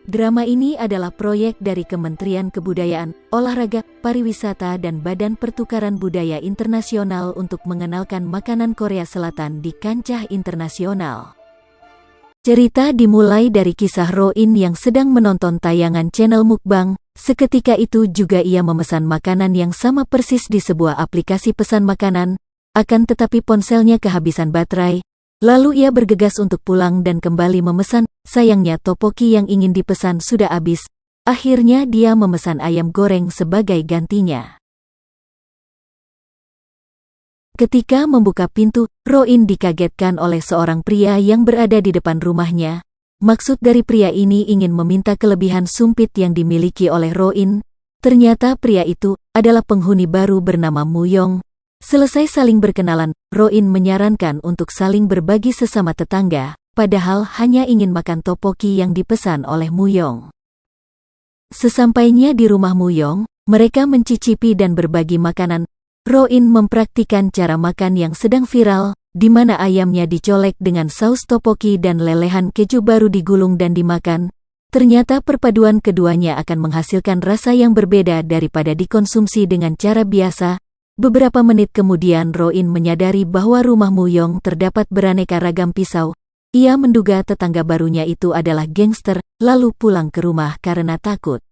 Drama ini adalah proyek dari Kementerian Kebudayaan, Olahraga, Pariwisata dan Badan Pertukaran Budaya Internasional untuk mengenalkan makanan Korea Selatan di kancah internasional. Cerita dimulai dari kisah Ro-in yang sedang menonton tayangan channel mukbang. Seketika itu juga ia memesan makanan yang sama persis di sebuah aplikasi pesan makanan, akan tetapi ponselnya kehabisan baterai. Lalu ia bergegas untuk pulang dan kembali memesan, sayangnya topoki yang ingin dipesan sudah habis. Akhirnya dia memesan ayam goreng sebagai gantinya. Ketika membuka pintu, Ro-in dikagetkan oleh seorang pria yang berada di depan rumahnya. Maksud dari pria ini ingin meminta kelebihan sumpit yang dimiliki oleh Ro-in. Ternyata pria itu adalah penghuni baru bernama Muyong. Selesai saling berkenalan, Ro-in menyarankan untuk saling berbagi sesama tetangga, padahal hanya ingin makan topoki yang dipesan oleh Muyong. Sesampainya di rumah Muyong, mereka mencicipi dan berbagi makanan. Ro-in mempraktikkan cara makan yang sedang viral, di mana ayamnya dicolek dengan saus topoki dan lelehan keju baru digulung dan dimakan. Ternyata perpaduan keduanya akan menghasilkan rasa yang berbeda daripada dikonsumsi dengan cara biasa. Beberapa menit kemudian Ro-in menyadari bahwa rumah Muyong terdapat beraneka ragam pisau. Ia menduga tetangga barunya itu adalah gangster, lalu pulang ke rumah karena takut.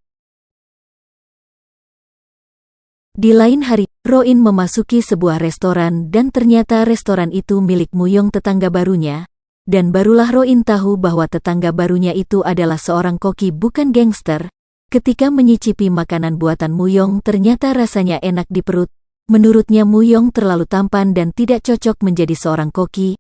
Di lain hari, Ro-in memasuki sebuah restoran dan ternyata restoran itu milik Muyong tetangga barunya. Dan barulah Ro-in tahu bahwa tetangga barunya itu adalah seorang koki bukan gangster. Ketika menyicipi makanan buatan Muyong ternyata rasanya enak di perut. Menurutnya Muyong terlalu tampan dan tidak cocok menjadi seorang koki.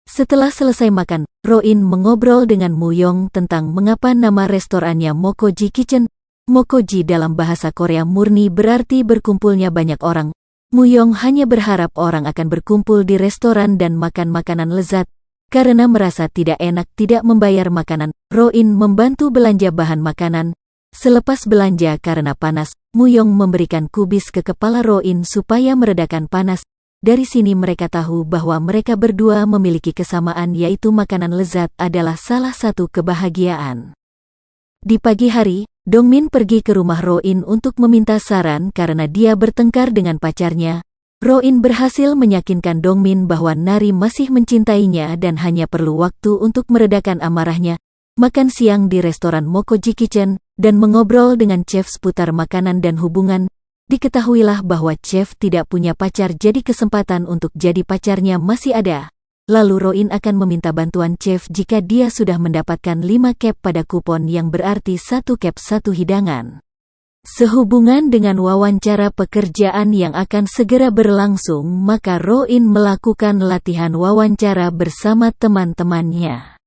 Setelah selesai makan, Ro-in mengobrol dengan Muyong tentang mengapa nama restorannya Mokoji Kitchen. Mokoji dalam bahasa Korea murni berarti berkumpulnya banyak orang. Muyong hanya berharap orang akan berkumpul di restoran dan makan makanan lezat. Karena merasa tidak enak tidak membayar makanan, Ro-in membantu belanja bahan makanan. Selepas belanja karena panas, Muyong memberikan kubis ke kepala Ro-in supaya meredakan panas. Dari sini mereka tahu bahwa mereka berdua memiliki kesamaan yaitu makanan lezat adalah salah satu kebahagiaan. Di pagi hari, Dongmin pergi ke rumah Ro-in untuk meminta saran karena dia bertengkar dengan pacarnya. Ro-in berhasil meyakinkan Dongmin bahwa Nari masih mencintainya dan hanya perlu waktu untuk meredakan amarahnya. Makan siang di restoran Mokoji Kitchen, dan mengobrol dengan chef seputar makanan dan hubungan. Diketahuilah bahwa chef tidak punya pacar jadi kesempatan untuk jadi pacarnya masih ada. Lalu Ro-in akan meminta bantuan chef jika dia sudah mendapatkan 5 cap pada kupon yang berarti 1 cap 1 hidangan. Sehubungan dengan wawancara pekerjaan yang akan segera berlangsung, maka Ro-in melakukan latihan wawancara bersama teman-temannya.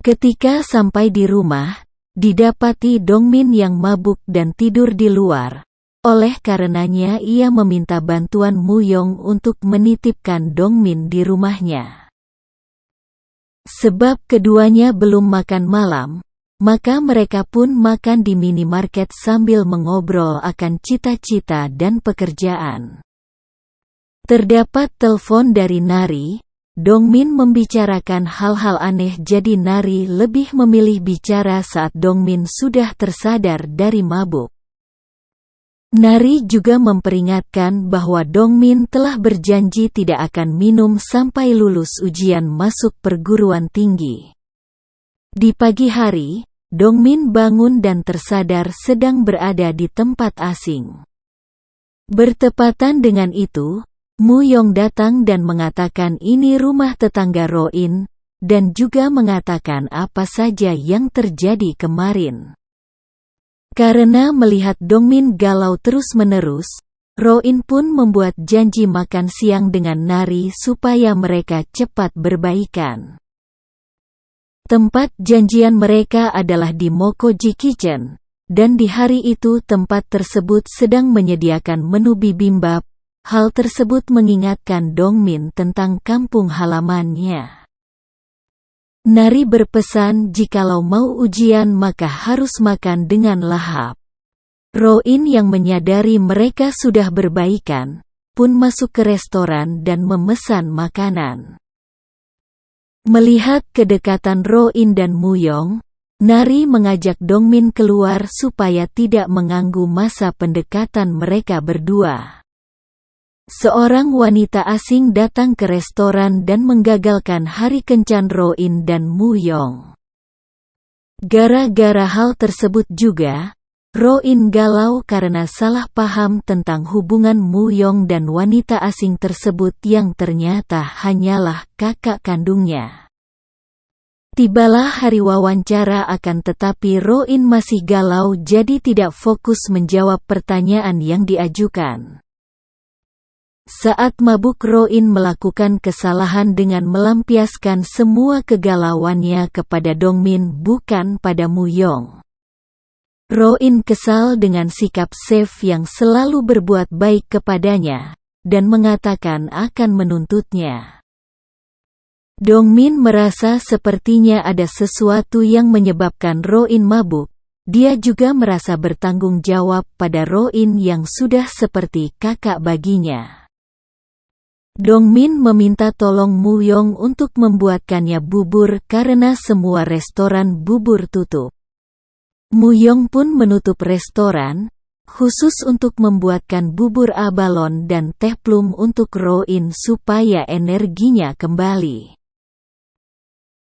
Ketika sampai di rumah, didapati Dongmin yang mabuk dan tidur di luar. Oleh karenanya ia meminta bantuan Muyong untuk menitipkan Dongmin di rumahnya. Sebab keduanya belum makan malam, maka mereka pun makan di minimarket sambil mengobrol akan cita-cita dan pekerjaan. Terdapat telepon dari Nari. Dongmin membicarakan hal-hal aneh jadi Nari lebih memilih bicara saat Dongmin sudah tersadar dari mabuk. Nari juga memperingatkan bahwa Dongmin telah berjanji tidak akan minum sampai lulus ujian masuk perguruan tinggi. Di pagi hari, Dongmin bangun dan tersadar sedang berada di tempat asing. Bertepatan dengan itu, Muyong datang dan mengatakan ini rumah tetangga Ro-in, dan juga mengatakan apa saja yang terjadi kemarin. Karena melihat Dongmin galau terus-menerus, Ro-in pun membuat janji makan siang dengan Nari supaya mereka cepat berbaikan. Tempat janjian mereka adalah di Mokoji Kitchen, dan di hari itu tempat tersebut sedang menyediakan menu bibimbap. Hal tersebut mengingatkan Dongmin tentang kampung halamannya. Nari berpesan jikalau mau ujian maka harus makan dengan lahap. Ro-in yang menyadari mereka sudah berbaikan, pun masuk ke restoran dan memesan makanan. Melihat kedekatan Ro-in dan Muyong, Nari mengajak Dongmin keluar supaya tidak mengganggu masa pendekatan mereka berdua. Seorang wanita asing datang ke restoran dan menggagalkan hari kencan Ro-in dan Mu-yong. Gara-gara hal tersebut juga, Ro-in galau karena salah paham tentang hubungan Mu-yong dan wanita asing tersebut yang ternyata hanyalah kakak kandungnya. Tibalah hari wawancara akan tetapi Ro-in masih galau jadi tidak fokus menjawab pertanyaan yang diajukan. Saat mabuk Ro-in melakukan kesalahan dengan melampiaskan semua kegalauannya kepada Dongmin bukan pada Mu-yong. Ro-in kesal dengan sikap Save yang selalu berbuat baik kepadanya, dan mengatakan akan menuntutnya. Dongmin merasa sepertinya ada sesuatu yang menyebabkan Ro-in mabuk. Dia juga merasa bertanggung jawab pada Ro-in yang sudah seperti kakak baginya. Dongmin meminta tolong Mu-yong untuk membuatkannya bubur karena semua restoran bubur tutup. Mu-yong pun menutup restoran, khusus untuk membuatkan bubur abalon dan teh plum untuk Ro-in supaya energinya kembali.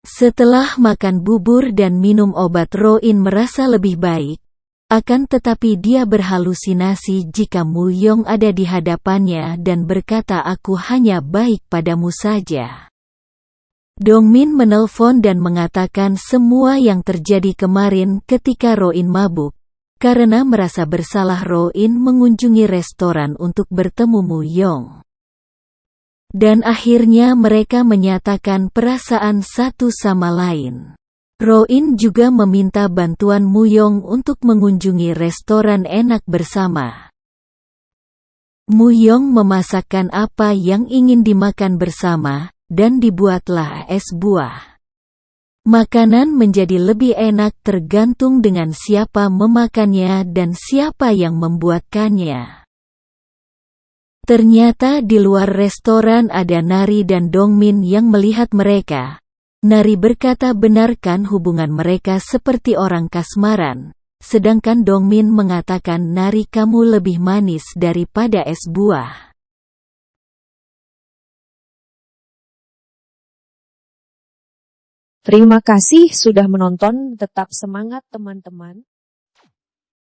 Setelah makan bubur dan minum obat Ro-in merasa lebih baik, akan tetapi dia berhalusinasi jika Mu-yong ada di hadapannya dan berkata aku hanya baik padamu saja. Dongmin menelpon dan mengatakan semua yang terjadi kemarin ketika Ro-in mabuk, karena merasa bersalah Ro-in mengunjungi restoran untuk bertemu Mu-yong. Dan akhirnya mereka menyatakan perasaan satu sama lain. Ro-in juga meminta bantuan Mu-yong untuk mengunjungi restoran enak bersama. Mu-yong memasakkan apa yang ingin dimakan bersama, dan dibuatlah es buah. Makanan menjadi lebih enak tergantung dengan siapa memakannya dan siapa yang membuatkannya. Ternyata di luar restoran ada Nari dan Dongmin yang melihat mereka. Nari berkata benarkan hubungan mereka seperti orang kasmaran, sedangkan Dongmin mengatakan Nari kamu lebih manis daripada es buah. Terima kasih sudah menonton, tetap semangat teman-teman.